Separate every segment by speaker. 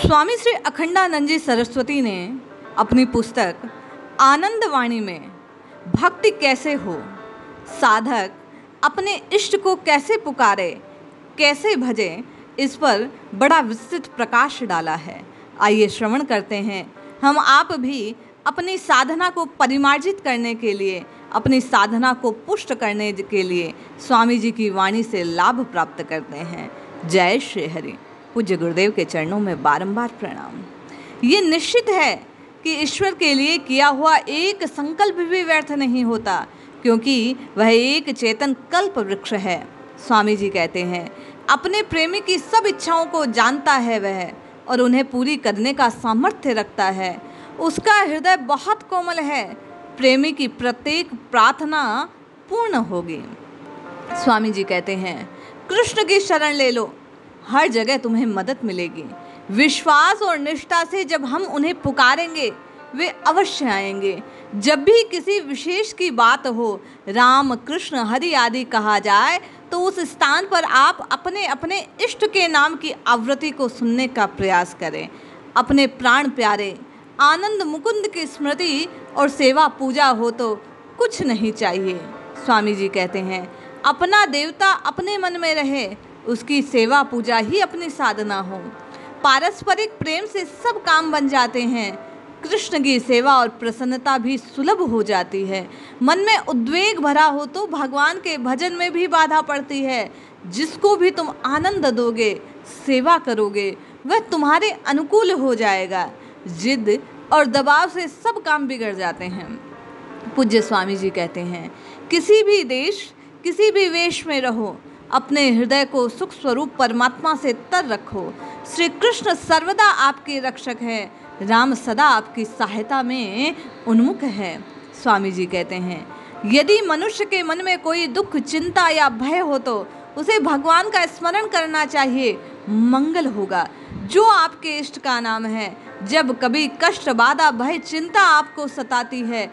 Speaker 1: स्वामी श्री अखंडानंद जी सरस्वती ने अपनी पुस्तक आनंदवाणी में भक्ति कैसे हो, साधक अपने इष्ट को कैसे पुकारे, कैसे भजे, इस पर बड़ा विस्तृत प्रकाश डाला है। आइए श्रवण करते हैं। हम आप भी अपनी साधना को परिमार्जित करने के लिए, अपनी साधना को पुष्ट करने के लिए स्वामी जी की वाणी से लाभ प्राप्त करते हैं। जय श्री हरि। पूज्य गुरुदेव के चरणों में बारंबार प्रणाम। ये निश्चित है कि ईश्वर के लिए किया हुआ एक संकल्प भी व्यर्थ नहीं होता, क्योंकि वह एक चेतन कल्प वृक्ष है। स्वामी जी कहते हैं, अपने प्रेमी की सब इच्छाओं को जानता है वह, और उन्हें पूरी करने का सामर्थ्य रखता है। उसका हृदय बहुत कोमल है, प्रेमी की प्रत्येक प्रार्थना पूर्ण होगी। स्वामी जी कहते हैं, कृष्ण की शरण ले लो, हर जगह तुम्हें मदद मिलेगी। विश्वास और निष्ठा से जब हम उन्हें पुकारेंगे वे अवश्य आएंगे। जब भी किसी विशेष की बात हो, राम कृष्ण हरि आदि कहा जाए, तो उस स्थान पर आप अपने अपने इष्ट के नाम की आवृत्ति को सुनने का प्रयास करें। अपने प्राण प्यारे आनंद मुकुंद की स्मृति और सेवा पूजा हो तो कुछ नहीं चाहिए। स्वामी जी कहते हैं, अपना देवता अपने मन में रहे, उसकी सेवा पूजा ही अपनी साधना हो। पारस्परिक प्रेम से सब काम बन जाते हैं। कृष्ण की सेवा और प्रसन्नता भी सुलभ हो जाती है। मन में उद्वेग भरा हो तो भगवान के भजन में भी बाधा पड़ती है। जिसको भी तुम आनंद दोगे, सेवा करोगे, वह तुम्हारे अनुकूल हो जाएगा। जिद और दबाव से सब काम बिगड़ जाते हैं। पूज्य स्वामी जी कहते हैं, किसी भी देश, किसी भी वेश में रहो, अपने हृदय को सुख स्वरूप परमात्मा से तर रखो। श्री कृष्ण सर्वदा आपके रक्षक हैं, राम सदा आपकी सहायता में उन्मुख है। स्वामी जी कहते हैं, यदि मनुष्य के मन में कोई दुख, चिंता या भय हो तो उसे भगवान का स्मरण करना चाहिए, मंगल होगा। जो आपके इष्ट का नाम है, जब कभी कष्ट, बाधा, भय, चिंता आपको सताती है,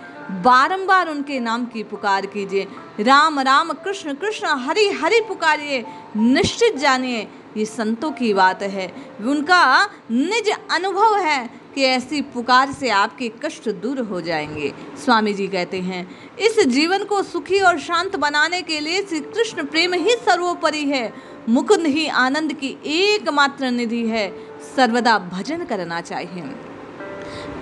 Speaker 1: बारंबार उनके नाम की पुकार कीजिए। राम राम कृष्ण कृष्ण हरि हरि पुकारिए। निश्चित जानिए ये संतों की बात है, उनका निज अनुभव है कि ऐसी पुकार से आपके कष्ट दूर हो जाएंगे। स्वामी जी कहते हैं, इस जीवन को सुखी और शांत बनाने के लिए श्री कृष्ण प्रेम ही सर्वोपरि है। मुकुंद ही आनंद की एकमात्र निधि है। सर्वदा भजन करना चाहिए।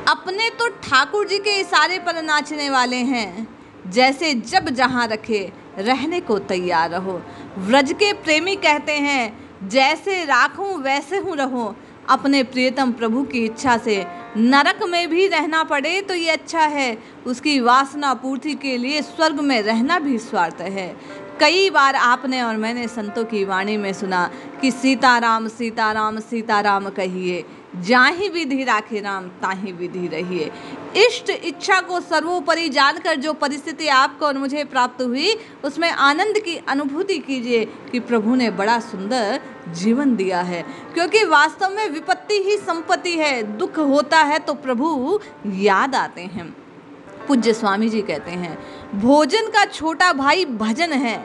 Speaker 1: अपने तो ठाकुर जी के इशारे पर नाचने वाले हैं। जैसे जब जहाँ रखे रहने को तैयार रहो। व्रज के प्रेमी कहते हैं, जैसे राखूं वैसे हूँ रहो। अपने प्रियतम प्रभु की इच्छा से नरक में भी रहना पड़े तो ये अच्छा है। उसकी वासना पूर्ति के लिए स्वर्ग में रहना भी स्वार्थ है। कई बार आपने और मैंने संतों की वाणी में सुना कि सीताराम सीताराम सीताराम कहिए, जाहि विधि राखे राम ताहि विधि रहिए। इष्ट इच्छा को सर्वोपरि जानकर जो परिस्थिति आपको और मुझे प्राप्त हुई, उसमें आनंद की अनुभूति कीजिए कि प्रभु ने बड़ा सुंदर जीवन दिया है। क्योंकि वास्तव में विपत्ति ही संपत्ति है। दुख होता है तो प्रभु याद आते हैं। पूज्य स्वामी जी कहते हैं, भोजन का छोटा भाई भजन है।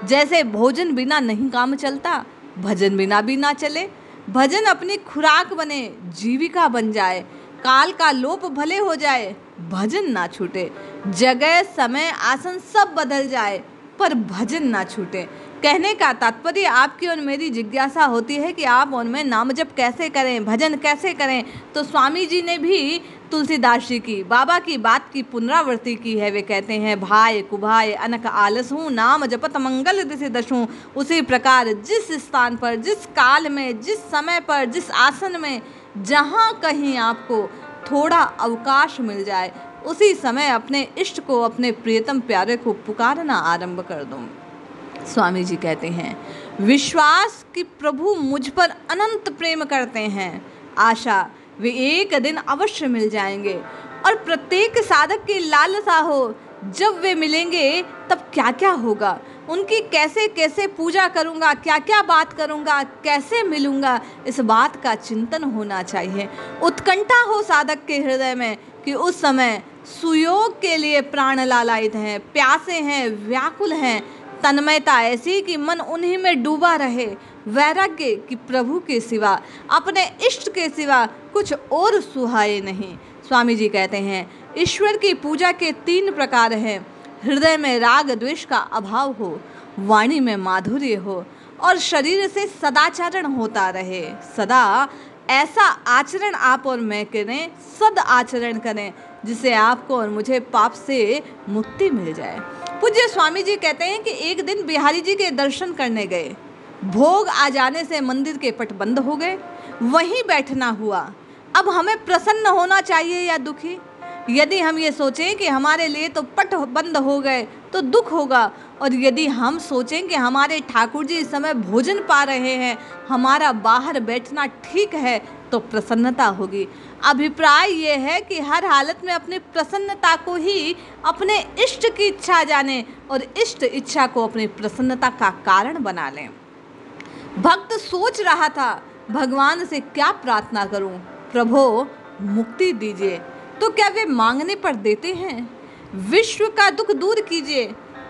Speaker 1: जैसे भोजन बिना नहीं काम चलता, भजन बिना भी ना चले। भजन अपनी खुराक बने, जीविका बन जाए। काल का लोप भले हो जाए, भजन ना छूटे। जगह, समय, आसन सब बदल जाए, पर भजन ना छूटे। कहने का तात्पर्य, आपकी और मेरी जिज्ञासा होती है कि आप और मैं नाम जप कैसे करें, भजन कैसे करें। तो स्वामी जी ने भी तुलसीदास जी की, बाबा की बात की पुनरावृत्ति की है। वे कहते हैं, भाय कुभाय अनक आलस हूँ, नाम जपत मंगल दिशि दशूं। उसी प्रकार जिस स्थान पर, जिस काल में, जिस समय पर, जिस आसन में, जहाँ कहीं आपको थोड़ा अवकाश मिल जाए, उसी समय अपने इष्ट को, अपने प्रियतम प्यारे को पुकारना आरंभ कर दो। स्वामी जी कहते हैं, विश्वास कि प्रभु मुझ पर अनंत प्रेम करते हैं। आशा वे एक दिन अवश्य मिल जाएंगे। और प्रत्येक साधक की लालसा हो, जब वे मिलेंगे तब क्या क्या होगा, उनकी कैसे कैसे पूजा करूंगा, क्या क्या बात करूंगा, कैसे मिलूंगा, इस बात का चिंतन होना चाहिए। उत्कंठा हो साधक के हृदय में कि उस समय सुयोग के लिए प्राण लालायित हैं, प्यासे हैं, व्याकुल हैं। तन्मयता ऐसी कि मन उन्हीं में डूबा रहे। वैराग्य कि प्रभु के सिवा, अपने इष्ट के सिवा कुछ और सुहाए नहीं। स्वामी जी कहते हैं, ईश्वर की पूजा के 3 प्रकार हैं। हृदय में राग द्वेष का अभाव हो, वाणी में माधुर्य हो और शरीर से सदाचरण होता रहे। सदा ऐसा आचरण आप और मैं करें, सद आचरण करें, जिससे आपको और मुझे पाप से मुक्ति मिल जाए। पूज्य स्वामी जी कहते हैं कि एक दिन बिहारी जी के दर्शन करने गए। भोग आ जाने से मंदिर के पट बंद हो गए, वहीं बैठना हुआ। अब हमें प्रसन्न होना चाहिए या दुखी? यदि हम ये सोचें कि हमारे लिए तो पट बंद हो गए तो दुख होगा, और यदि हम सोचें कि हमारे ठाकुर जी इस समय भोजन पा रहे हैं, हमारा बाहर बैठना ठीक है, तो प्रसन्नता होगी। अभिप्राय ये है कि हर हालत में अपनी प्रसन्नता को ही अपने इष्ट की इच्छा जाने और इष्ट इच्छा को अपनी प्रसन्नता का कारण बना लें। भक्त सोच रहा था, भगवान से क्या प्रार्थना करूं? प्रभो मुक्ति दीजिए। तो क्या वे मांगने पर देते हैं? विश्व का दुख दूर कीजिए।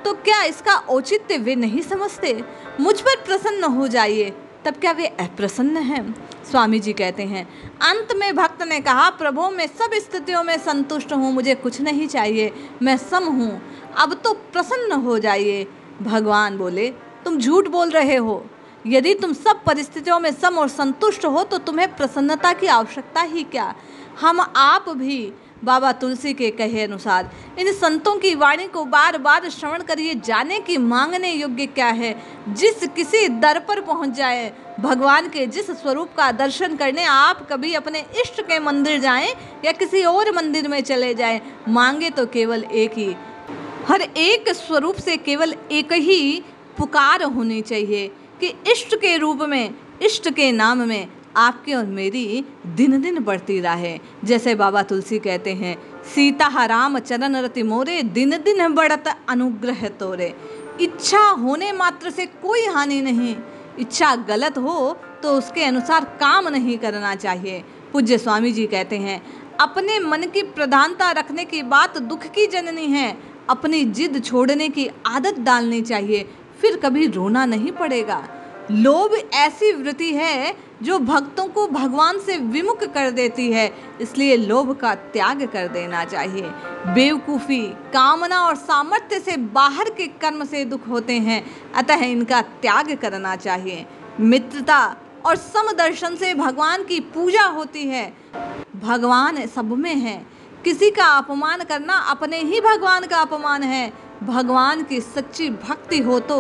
Speaker 1: तो क्या इसका औचित्य वे नहीं समझते? मुझ पर प्रसन्न हो जाइए। तब क्या वे अप्रसन्न हैं? स्वामी जी कहते हैं, अंत में भक्त ने कहा, प्रभु मैं सब स्थितियों में संतुष्ट हूँ, मुझे कुछ नहीं चाहिए, मैं सम हूँ, अब तो प्रसन्न हो जाइए। भगवान बोले, तुम झूठ बोल रहे हो। यदि तुम सब परिस्थितियों में सम और संतुष्ट हो तो तुम्हें प्रसन्नता की आवश्यकता ही क्या? हम आप भी बाबा तुलसी के कहे अनुसार इन संतों की वाणी को बार बार श्रवण करिए, जाने की मांगने योग्य क्या है। जिस किसी दर पर पहुंच जाए, भगवान के जिस स्वरूप का दर्शन करने आप कभी अपने इष्ट के मंदिर जाएं या किसी और मंदिर में चले जाएं, मांगे तो केवल एक ही। हर एक स्वरूप से केवल एक ही पुकार होनी चाहिए कि इष्ट के रूप में, इष्ट के नाम में आपके और मेरी दिन दिन बढ़ती रहे। जैसे बाबा तुलसी कहते हैं, सीता राम चरण रति मोरे, दिन दिन बढ़त अनुग्रह तोरे। इच्छा होने मात्र से कोई हानि नहीं। इच्छा गलत हो तो उसके अनुसार काम नहीं करना चाहिए। पूज्य स्वामी जी कहते हैं, अपने मन की प्रधानता रखने की बात दुख की जननी है। अपनी जिद छोड़ने की आदत डालनी चाहिए, फिर कभी रोना नहीं पड़ेगा। लोभ ऐसी वृत्ति है जो भक्तों को भगवान से विमुख कर देती है, इसलिए लोभ का त्याग कर देना चाहिए। बेवकूफ़ी, कामना और सामर्थ्य से बाहर के कर्म से दुख होते हैं, अतः इनका त्याग करना चाहिए। मित्रता और समदर्शन से भगवान की पूजा होती है। भगवान सब में है। किसी का अपमान करना अपने ही भगवान का अपमान है। भगवान की सच्ची भक्ति हो तो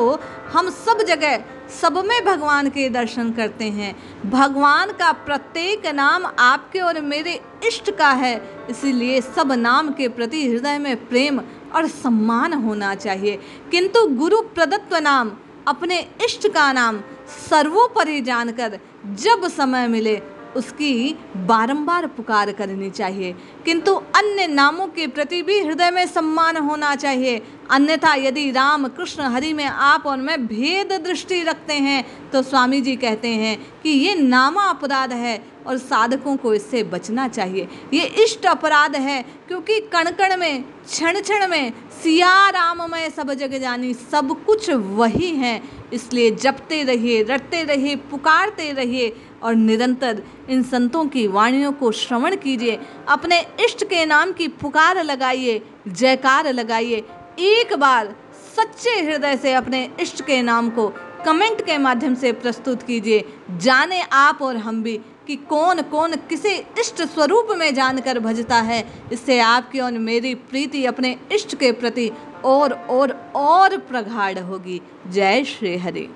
Speaker 1: हम सब जगह सब में भगवान के दर्शन करते हैं। भगवान का प्रत्येक नाम आपके और मेरे इष्ट का है, इसीलिए सब नाम के प्रति हृदय में प्रेम और सम्मान होना चाहिए। किंतु गुरु प्रदत्त नाम, अपने इष्ट का नाम सर्वोपरि जानकर जब समय मिले उसकी बारंबार पुकार करनी चाहिए। किंतु अन्य नामों के प्रति भी हृदय में सम्मान होना चाहिए। अन्यथा यदि राम कृष्ण हरि में आप और मैं भेद दृष्टि रखते हैं तो स्वामी जी कहते हैं कि ये नामा अपराध है और साधकों को इससे बचना चाहिए। ये इष्ट अपराध है, क्योंकि कण कण में, क्षण क्षण में सिया राम में सब जग जानी, सब कुछ वही है। इसलिए जपते रहिए, रटते रहिए, पुकारते रहिए और निरंतर इन संतों की वाणियों को श्रवण कीजिए। अपने इष्ट के नाम की पुकार लगाइए, जयकार लगाइए। एक बार सच्चे हृदय से अपने इष्ट के नाम को कमेंट के माध्यम से प्रस्तुत कीजिए। जाने आप और हम भी कि कौन कौन किसे इष्ट स्वरूप में जानकर भजता है। इससे आपकी और मेरी प्रीति अपने इष्ट के प्रति और प्रगाढ़ होगी। जय श्री हरि।